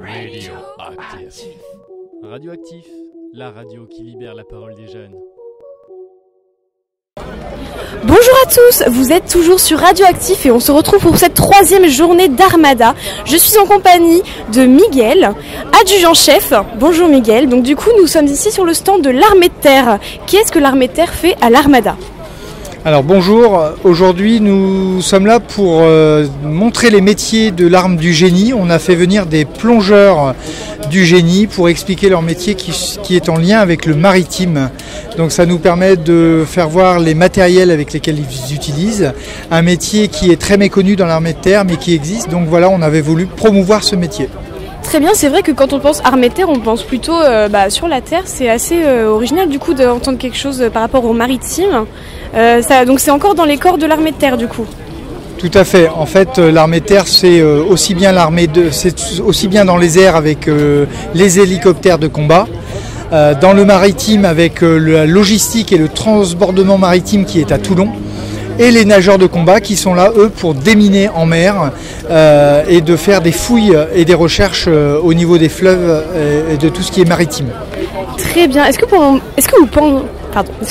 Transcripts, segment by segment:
Radioactif. Radioactif, la radio qui libère la parole des jeunes. Bonjour à tous, vous êtes toujours sur Radioactif et on se retrouve pour cette 3e journée d'Armada. Je suis en compagnie de Miguel, adjudant-chef. Bonjour Miguel, donc du coup nous sommes ici sur le stand de l'Armée de Terre. Qu'est-ce que l'Armée de Terre fait à l'Armada ? Alors bonjour, aujourd'hui nous sommes là pour montrer les métiers de l'arme du génie. On a fait venir des plongeurs du génie pour expliquer leur métier qui est en lien avec le maritime. Donc ça nous permet de faire voir les matériels avec lesquels ils utilisent. Un métier qui est très méconnu dans l'armée de terre mais qui existe. Donc voilà, on avait voulu promouvoir ce métier. Très bien, c'est vrai que quand on pense armée de terre, on pense plutôt sur la terre. C'est assez original du coup d'entendre quelque chose par rapport au maritime. Donc c'est encore dans les corps de l'armée de terre du coup. Tout à fait. En fait, l'armée de terre, c'est aussi bien dans les airs avec les hélicoptères de combat, dans le maritime avec la logistique et le transbordement maritime qui est à Toulon, et les nageurs de combat qui sont là, eux, pour déminer en mer et de faire des fouilles et des recherches au niveau des fleuves et de tout ce qui est maritime. Très bien. Est-ce que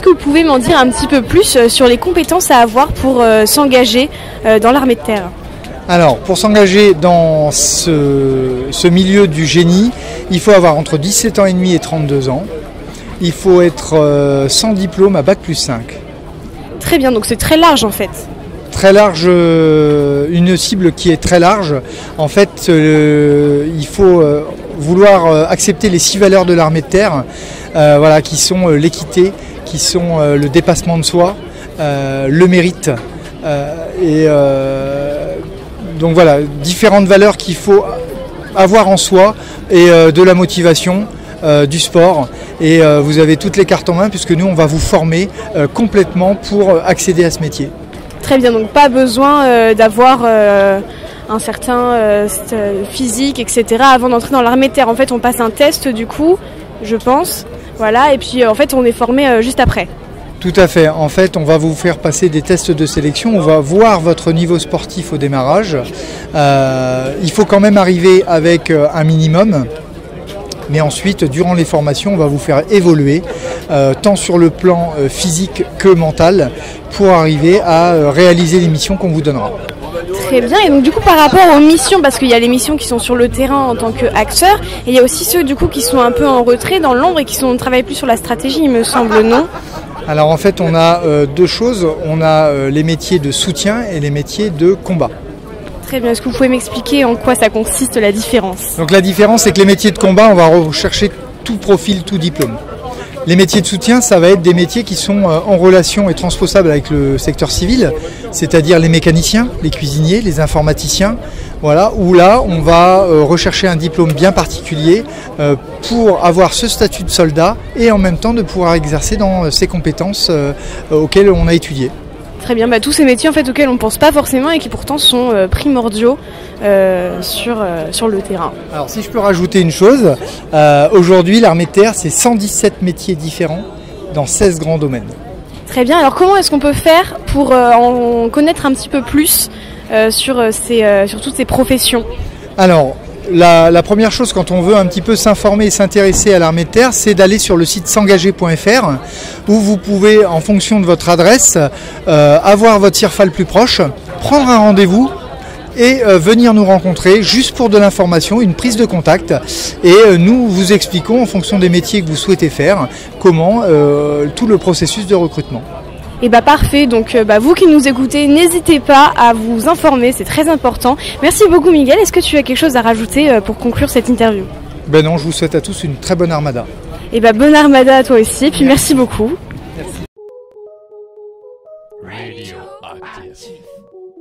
vous pouvez m'en dire un petit peu plus sur les compétences à avoir pour s'engager dans l'armée de terre ? Alors, pour s'engager dans ce milieu du génie, il faut avoir entre 17 ans et demi et 32 ans. Il faut être sans diplôme à Bac+5. Très bien, donc c'est très large en fait. Très large, une cible qui est très large. En fait, il faut vouloir accepter les 6 valeurs de l'armée de terre, qui sont l'équité, qui sont le dépassement de soi, le mérite, donc voilà, différentes valeurs qu'il faut avoir en soi et de la motivation. Du sport et vous avez toutes les cartes en main puisque nous on va vous former complètement pour accéder à ce métier. Très bien, donc pas besoin d'avoir un certain physique, etc. avant d'entrer dans l'armée de terre. En fait on passe un test du coup, je pense, voilà, et puis en fait on est formé juste après. Tout à fait, en fait on va vous faire passer des tests de sélection, on va voir votre niveau sportif au démarrage. Il faut quand même arriver avec un minimum. Mais ensuite, durant les formations, on va vous faire évoluer, tant sur le plan physique que mental, pour arriver à réaliser les missions qu'on vous donnera. Très bien, et donc du coup par rapport aux missions, parce qu'il y a les missions qui sont sur le terrain en tant qu'acteurs, et il y a aussi ceux du coup qui sont un peu en retrait, dans l'ombre, et qui ne travaillent plus sur la stratégie, il me semble, non ? Alors en fait, on a deux choses, on a les métiers de soutien et les métiers de combat. Très bien, est-ce que vous pouvez m'expliquer en quoi ça consiste la différence ? Donc la différence, c'est que les métiers de combat, on va rechercher tout profil, tout diplôme. Les métiers de soutien, ça va être des métiers qui sont en relation et transposables avec le secteur civil, c'est-à-dire les mécaniciens, les cuisiniers, les informaticiens, voilà, où là, on va rechercher un diplôme bien particulier pour avoir ce statut de soldat et en même temps de pouvoir exercer dans ces compétences auxquelles on a étudié. Très bien, tous ces métiers en fait auxquels on ne pense pas forcément et qui pourtant sont primordiaux sur le terrain. Alors si je peux rajouter une chose, aujourd'hui l'armée de terre c'est 117 métiers différents dans 16 grands domaines. Très bien, alors comment est-ce qu'on peut faire pour en connaître un petit peu plus sur toutes ces professions ? Alors, la première chose quand on veut un petit peu s'informer et s'intéresser à l'armée de terre, c'est d'aller sur le site s'engager.fr où vous pouvez, en fonction de votre adresse, avoir votre CIRFA le plus proche, prendre un rendez-vous et venir nous rencontrer juste pour de l'information, une prise de contact. Et nous vous expliquons, en fonction des métiers que vous souhaitez faire, comment tout le processus de recrutement. Et parfait, donc vous qui nous écoutez, n'hésitez pas à vous informer, c'est très important. Merci beaucoup Miguel, est-ce que tu as quelque chose à rajouter pour conclure cette interview ? Non, je vous souhaite à tous une très bonne armada. Bonne armada à toi aussi, puis merci beaucoup. Radioactif.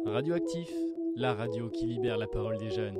Radioactif, la radio qui libère la parole des jeunes.